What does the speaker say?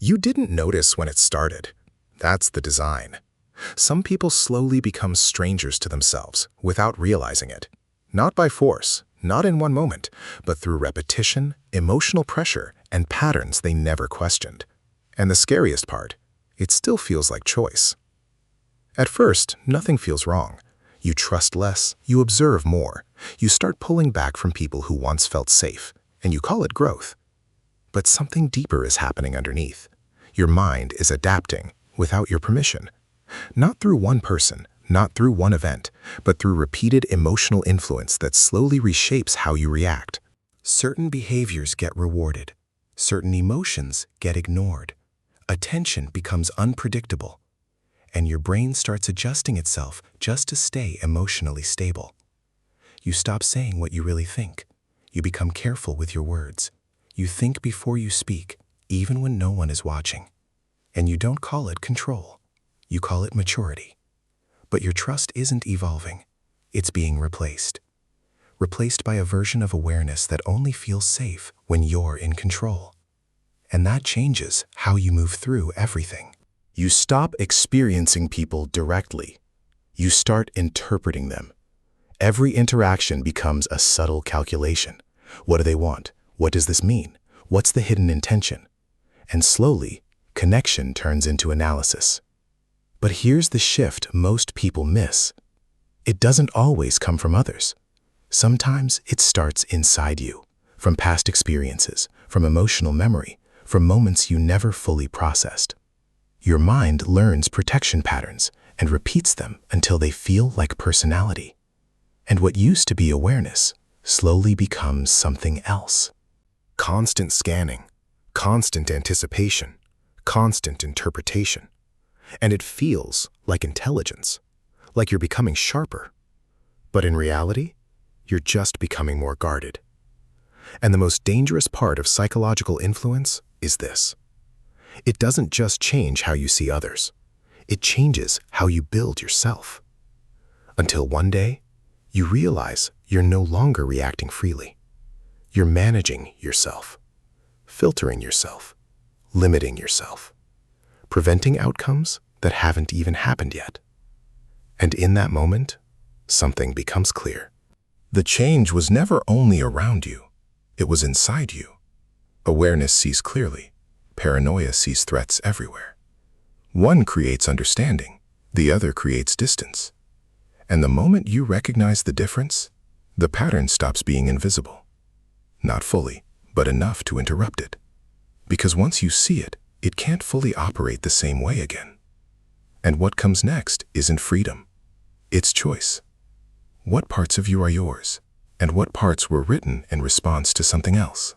You didn't notice when it started. That's the design. Some people slowly become strangers to themselves without realizing it. Not by force, not in one moment, but through repetition, emotional pressure, and patterns they never questioned. And the scariest part, it still feels like choice. At first, nothing feels wrong. You trust less, you observe more, you start pulling back from people who once felt safe, and you call it growth. But something deeper is happening underneath. Your mind is adapting without your permission. Not through one person, not through one event, but through repeated emotional influence that slowly reshapes how you react. Certain behaviors get rewarded. Certain emotions get ignored. Attention becomes unpredictable. And your brain starts adjusting itself just to stay emotionally stable. You stop saying what you really think. You become careful with your words. You think before you speak, even when no one is watching. And you don't call it control. You call it maturity. But your trust isn't evolving. It's being replaced. Replaced by a version of awareness that only feels safe when you're in control. And that changes how you move through everything. You stop experiencing people directly. You start interpreting them. Every interaction becomes a subtle calculation. What do they want? What does this mean? What's the hidden intention? And slowly, connection turns into analysis. But here's the shift most people miss. It doesn't always come from others. Sometimes it starts inside you, from past experiences, from emotional memory, from moments you never fully processed. Your mind learns protection patterns and repeats them until they feel like personality. And what used to be awareness slowly becomes something else. Constant scanning, constant anticipation, constant interpretation. And it feels like intelligence, like you're becoming sharper. But in reality, you're just becoming more guarded. And the most dangerous part of psychological influence is this. It doesn't just change how you see others. It changes how you build yourself. Until one day, you realize you're no longer reacting freely. You're managing yourself, filtering yourself, limiting yourself, preventing outcomes that haven't even happened yet. And in that moment, something becomes clear. The change was never only around you, it was inside you. Awareness sees clearly, paranoia sees threats everywhere. One creates understanding, the other creates distance. And the moment you recognize the difference, the pattern stops being invisible. Not fully, but enough to interrupt it. Because once you see it, it can't fully operate the same way again. And what comes next isn't freedom. It's choice. What parts of you are yours, and what parts were written in response to something else?